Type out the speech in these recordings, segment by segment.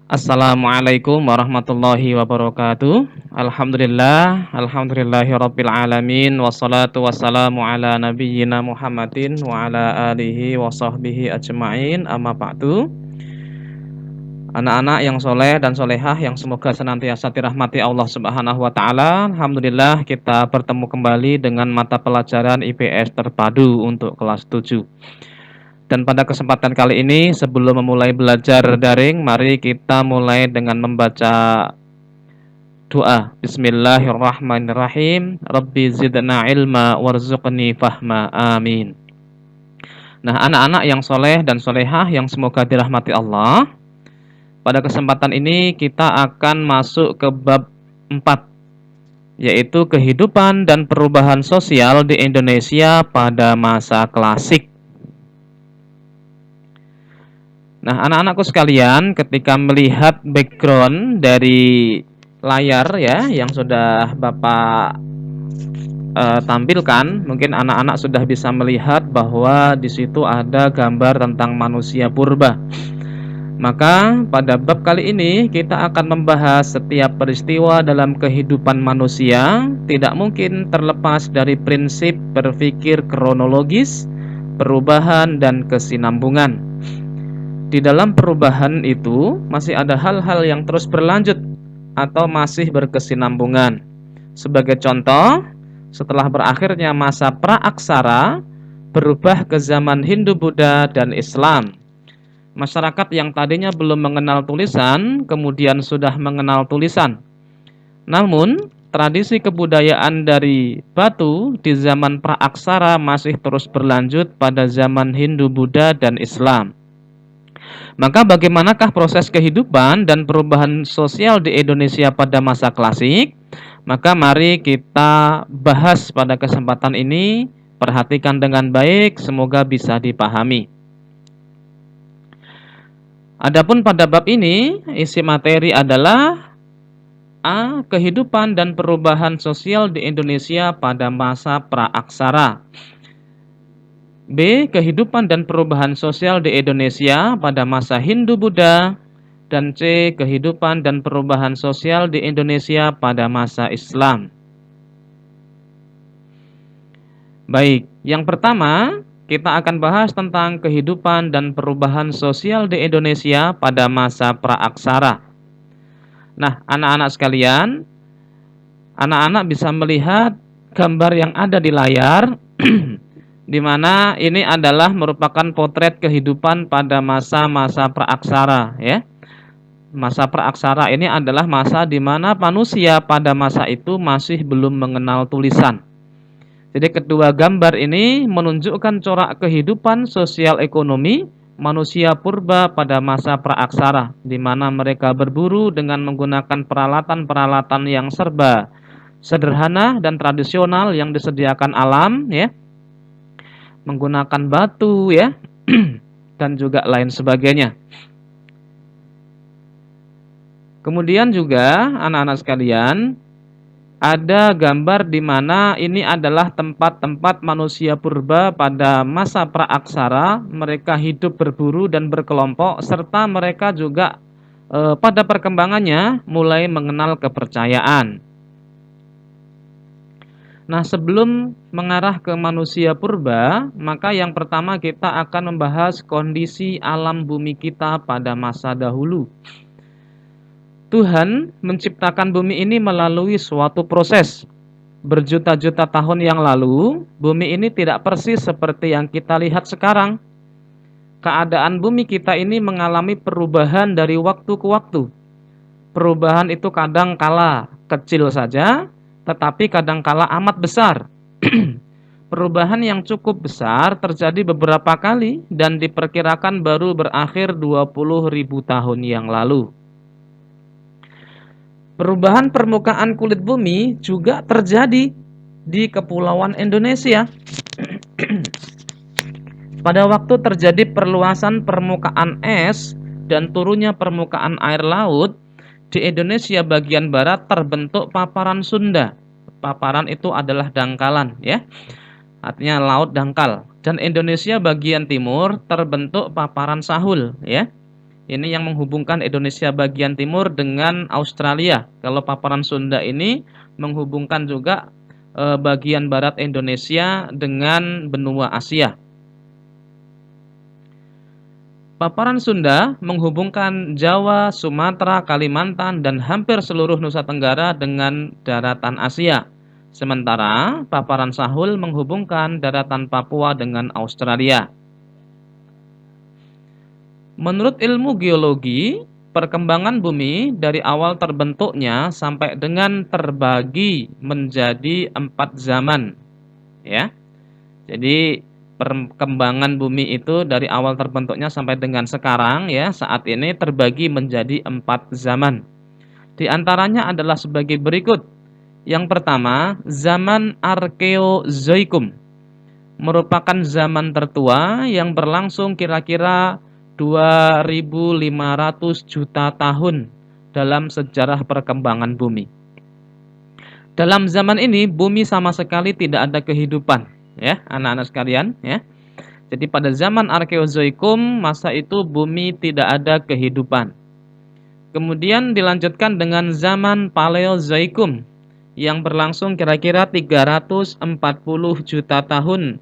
Assalamualaikum warahmatullahi wabarakatuh. Alhamdulillahirabbil alamin wassalatu wassalamu ala nabiyyina Muhammadin wa ala alihi wa sahbihi ajmain. Amma ba'du. Anak-anak yang soleh dan solehah yang semoga senantiasa dirahmati Allah Subhanahu wa taala. Alhamdulillah kita bertemu kembali dengan mata pelajaran IPS terpadu untuk kelas 7. Dan pada kesempatan kali ini, sebelum memulai belajar daring, mari kita mulai dengan membaca doa. Bismillahirrahmanirrahim. Rabbi zidna ilma warzuqni fahma. Amin. Nah, anak-anak yang soleh dan solehah yang semoga dirahmati Allah, pada kesempatan ini kita akan masuk ke bab 4, yaitu kehidupan dan perubahan sosial di Indonesia pada masa klasik. Nah, anak-anakku sekalian, ketika melihat background dari layar ya yang sudah Bapak tampilkan, mungkin anak-anak sudah bisa melihat bahwa di situ ada gambar tentang manusia purba. Maka pada bab kali ini kita akan membahas setiap peristiwa dalam kehidupan manusia tidak mungkin terlepas dari prinsip berpikir kronologis, perubahan dan kesinambungan. Di dalam perubahan itu masih ada hal-hal yang terus berlanjut atau masih berkesinambungan. Sebagai contoh, setelah berakhirnya masa praaksara, berubah ke zaman Hindu, Buddha, dan Islam. Masyarakat yang tadinya belum mengenal tulisan, kemudian sudah mengenal tulisan. Namun, tradisi kebudayaan dari batu di zaman praaksara masih terus berlanjut pada zaman Hindu, Buddha, dan Islam. Maka bagaimanakah proses kehidupan dan perubahan sosial di Indonesia pada masa klasik? Maka mari kita bahas pada kesempatan ini, perhatikan dengan baik, semoga bisa dipahami. Adapun pada bab ini, isi materi adalah A. Kehidupan dan perubahan sosial di Indonesia pada masa praaksara. B. Kehidupan dan perubahan sosial di Indonesia pada masa Hindu-Buddha. Dan C. Kehidupan dan perubahan sosial di Indonesia pada masa Islam. Baik, yang pertama kita akan bahas tentang kehidupan dan perubahan sosial di Indonesia pada masa praaksara. Nah, anak-anak sekalian, anak-anak bisa melihat gambar yang ada di layar di mana ini adalah merupakan potret kehidupan pada masa-masa praaksara ya. Masa praaksara ini adalah masa di mana manusia pada masa itu masih belum mengenal tulisan. Jadi kedua gambar ini menunjukkan corak kehidupan sosial ekonomi manusia purba pada masa praaksara, di mana mereka berburu dengan menggunakan peralatan-peralatan yang serba sederhana dan tradisional yang disediakan alam ya. Menggunakan batu ya dan juga lain sebagainya. Kemudian juga anak-anak sekalian, ada gambar di mana ini adalah tempat-tempat manusia purba pada masa praaksara. Mereka hidup berburu dan berkelompok, serta mereka juga pada perkembangannya mulai mengenal kepercayaan. Nah, sebelum mengarah ke manusia purba, maka yang pertama kita akan membahas kondisi alam bumi kita pada masa dahulu. Tuhan menciptakan bumi ini melalui suatu proses. Berjuta-juta tahun yang lalu, bumi ini tidak persis seperti yang kita lihat sekarang. Keadaan bumi kita ini mengalami perubahan dari waktu ke waktu. Perubahan itu kadang kala kecil saja, tetapi kadangkala amat besar. Perubahan yang cukup besar terjadi beberapa kali dan diperkirakan baru berakhir 20.000 tahun yang lalu. Perubahan permukaan kulit bumi juga terjadi di Kepulauan Indonesia. Pada waktu terjadi perluasan permukaan es dan turunnya permukaan air laut, di Indonesia bagian barat terbentuk paparan Sunda. Paparan itu adalah dangkalan ya. Artinya laut dangkal. Dan Indonesia bagian timur terbentuk paparan Sahul ya. Ini yang menghubungkan Indonesia bagian timur dengan Australia. Kalau paparan Sunda ini menghubungkan juga bagian barat Indonesia dengan benua Asia. Paparan Sunda menghubungkan Jawa, Sumatera, Kalimantan, dan hampir seluruh Nusa Tenggara dengan daratan Asia. Sementara paparan Sahul menghubungkan daratan Papua dengan Australia. Menurut ilmu geologi, perkembangan bumi dari awal terbentuknya sampai dengan terbagi menjadi 4 zaman, ya. Jadi perkembangan bumi itu dari awal terbentuknya sampai dengan sekarang ya, saat ini terbagi menjadi 4 zaman. Di antaranya adalah sebagai berikut. Yang pertama, zaman Arkeozoikum merupakan zaman tertua yang berlangsung kira-kira 2.500 juta tahun dalam sejarah perkembangan bumi. Dalam zaman ini bumi sama sekali tidak ada kehidupan, ya, anak-anak sekalian, ya. Jadi pada zaman Arkeozoikum, masa itu bumi tidak ada kehidupan. Kemudian dilanjutkan dengan zaman Paleozoikum yang berlangsung kira-kira 340 juta tahun,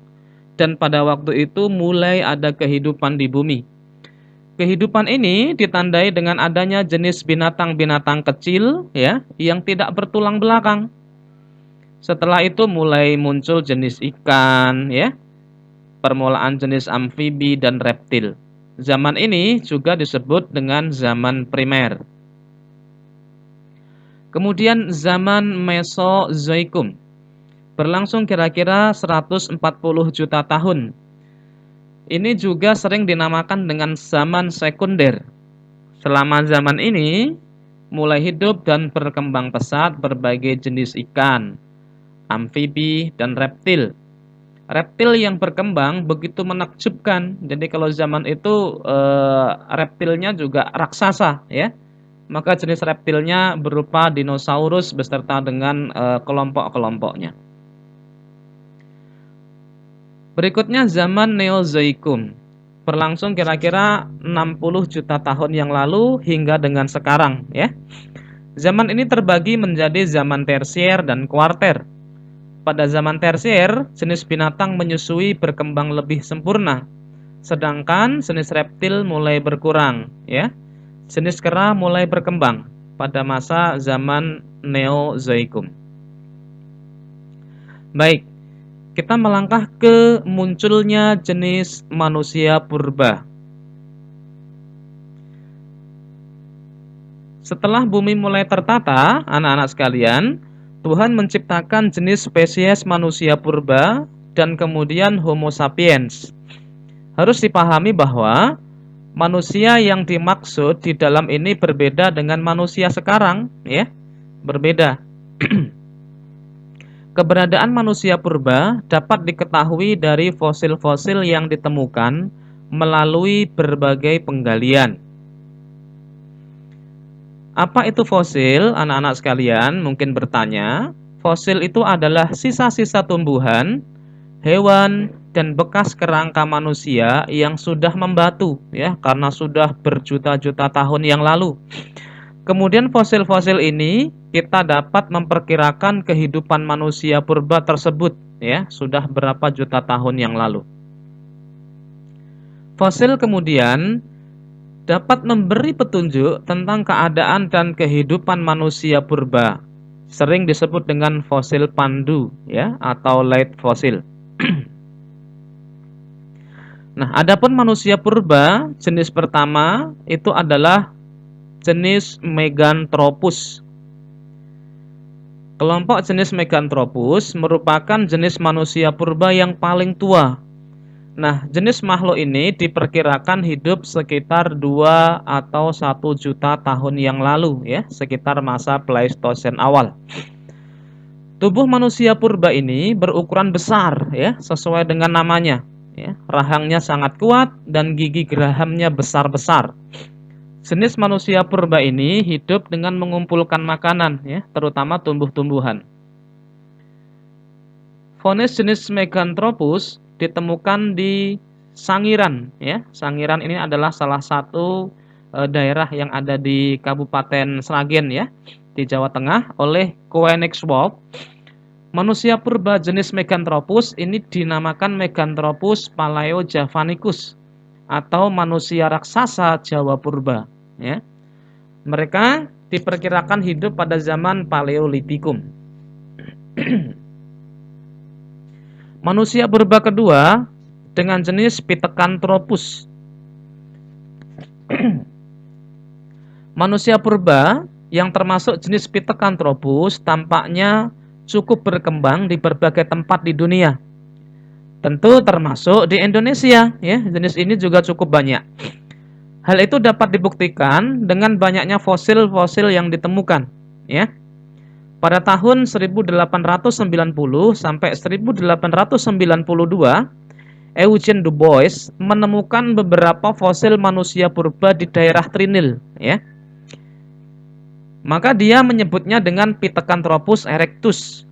dan pada waktu itu mulai ada kehidupan di bumi. Kehidupan ini ditandai dengan adanya jenis binatang-binatang kecil ya yang tidak bertulang belakang. Setelah itu mulai muncul jenis ikan ya, permulaan jenis amfibi dan reptil. Zaman ini juga disebut dengan zaman primer. Kemudian zaman Mesozoikum berlangsung kira-kira 140 juta tahun. Ini juga sering dinamakan dengan zaman sekunder. Selama zaman ini mulai hidup dan berkembang pesat berbagai jenis ikan, amfibi, dan reptil. Reptil yang berkembang begitu menakjubkan. Jadi kalau zaman itu reptilnya juga raksasa ya. Maka jenis reptilnya berupa dinosaurus beserta dengan kelompok-kelompoknya. Berikutnya zaman Neozoikum. Berlangsung kira-kira 60 juta tahun yang lalu hingga dengan sekarang ya. Zaman ini terbagi menjadi zaman tersier dan kuarter. Pada zaman tersier, jenis binatang menyusui berkembang lebih sempurna. Sedangkan jenis reptil mulai berkurang ya. Jenis kera mulai berkembang pada masa zaman Neozoikum. Baik, kita melangkah ke munculnya jenis manusia purba. Setelah bumi mulai tertata, anak-anak sekalian, Tuhan menciptakan jenis spesies manusia purba dan kemudian Homo sapiens. Harus dipahami bahwa manusia yang dimaksud di dalam ini berbeda dengan manusia sekarang, ya. Berbeda. Keberadaan manusia purba dapat diketahui dari fosil-fosil yang ditemukan melalui berbagai penggalian. Apa itu fosil? Anak-anak sekalian mungkin bertanya. Fosil itu adalah sisa-sisa tumbuhan, hewan, dan bekas kerangka manusia yang sudah membatu ya, karena sudah berjuta-juta tahun yang lalu. Kemudian fosil-fosil ini kita dapat memperkirakan kehidupan manusia purba tersebut ya, sudah berapa juta tahun yang lalu. Fosil kemudian dapat memberi petunjuk tentang keadaan dan kehidupan manusia purba. Sering disebut dengan fosil pandu ya, atau late fossil. Nah, adapun manusia purba jenis pertama itu adalah jenis Meganthropus. Kelompok jenis Meganthropus merupakan jenis manusia purba yang paling tua. Nah, jenis makhluk ini diperkirakan hidup sekitar 2 atau 1 juta tahun yang lalu ya, sekitar masa Pleistosen awal. Tubuh manusia purba ini berukuran besar ya, sesuai dengan namanya ya. Rahangnya sangat kuat dan gigi gerahamnya besar-besar. Jenis manusia purba ini hidup dengan mengumpulkan makanan ya, terutama tumbuh-tumbuhan. Fonis jenis Meganthropus ditemukan di Sangiran ya. Sangiran ini adalah salah satu daerah yang ada di Kabupaten Sragen ya, di Jawa Tengah oleh Koenigswald. Manusia purba jenis Meganthropus ini dinamakan Meganthropus palaeojavanicus atau manusia raksasa Jawa purba ya. Mereka diperkirakan hidup pada zaman Paleolitikum. Manusia purba kedua dengan jenis Pithecanthropus. Manusia purba yang termasuk jenis Pithecanthropus tampaknya cukup berkembang di berbagai tempat di dunia. Tentu termasuk di Indonesia ya, jenis ini juga cukup banyak. Hal itu dapat dibuktikan dengan banyaknya fosil-fosil yang ditemukan ya. Pada tahun 1890 sampai 1892, Eugene Du Bois menemukan beberapa fosil manusia purba di daerah Trinil ya. Maka dia menyebutnya dengan Pithecanthropus erectus.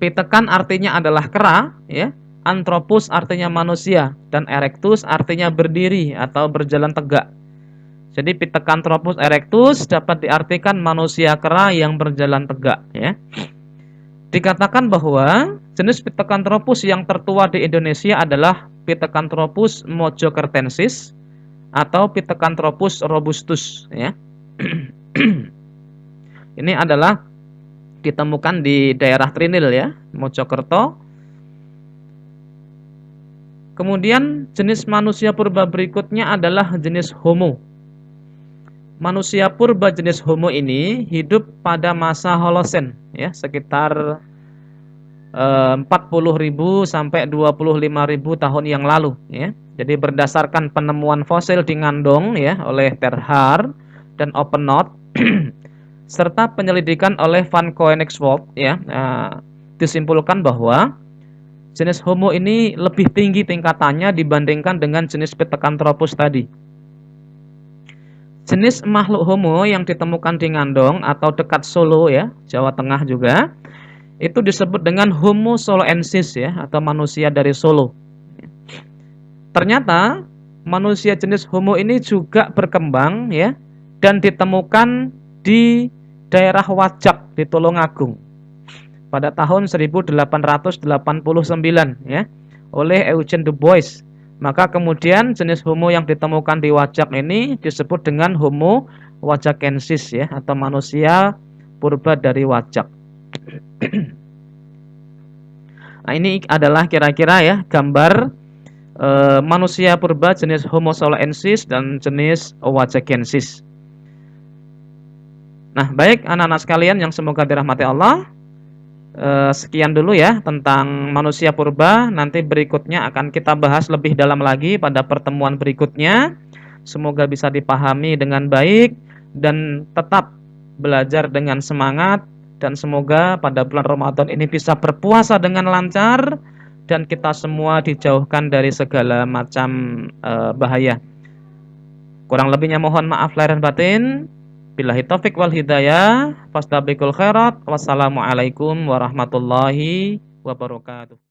Pithecan artinya adalah kera ya. Anthropus artinya manusia dan erectus artinya berdiri atau berjalan tegak. Jadi Pithecanthropus erectus dapat diartikan manusia kera yang berjalan tegak ya. Dikatakan bahwa jenis Pithecanthropus yang tertua di Indonesia adalah Pithecanthropus mojokertensis atau Pithecanthropus robustus ya. Ini adalah ditemukan di daerah Trinil ya, Mojokerto. Kemudian jenis manusia purba berikutnya adalah jenis Homo. Manusia purba jenis Homo ini hidup pada masa Holosen ya, sekitar 40.000 sampai 25.000 tahun yang lalu ya. Jadi berdasarkan penemuan fosil di Ngandong ya oleh Terhar dan Oppenot serta penyelidikan oleh Van Koenigswald ya, disimpulkan bahwa jenis Homo ini lebih tinggi tingkatannya dibandingkan dengan jenis Pithecanthropus tadi. Jenis makhluk Homo yang ditemukan di Ngandong atau dekat Solo ya, Jawa Tengah juga, itu disebut dengan Homo soloensis ya, atau manusia dari Solo. Ternyata manusia jenis Homo ini juga berkembang ya dan ditemukan di daerah Wajak di Tulungagung pada tahun 1889 ya oleh Eugene Du Bois. Maka kemudian jenis Homo yang ditemukan di Wajak ini disebut dengan Homo wajakensis ya, atau manusia purba dari Wajak. Nah, ini adalah kira-kira ya gambar manusia purba jenis Homo soloensis dan jenis wajakensis. Nah, baik anak-anak sekalian yang semoga dirahmati Allah. Sekian dulu ya tentang manusia purba. Nanti berikutnya akan kita bahas lebih dalam lagi pada pertemuan berikutnya. Semoga bisa dipahami dengan baik dan tetap belajar dengan semangat. Dan semoga pada bulan Ramadan ini bisa berpuasa dengan lancar dan kita semua dijauhkan dari segala macam bahaya. Kurang lebihnya mohon maaf lahir dan batin. Billahi taufik wal hidayah. Fastabiqul khairat. Wassalamualaikum warahmatullahi wabarakatuh.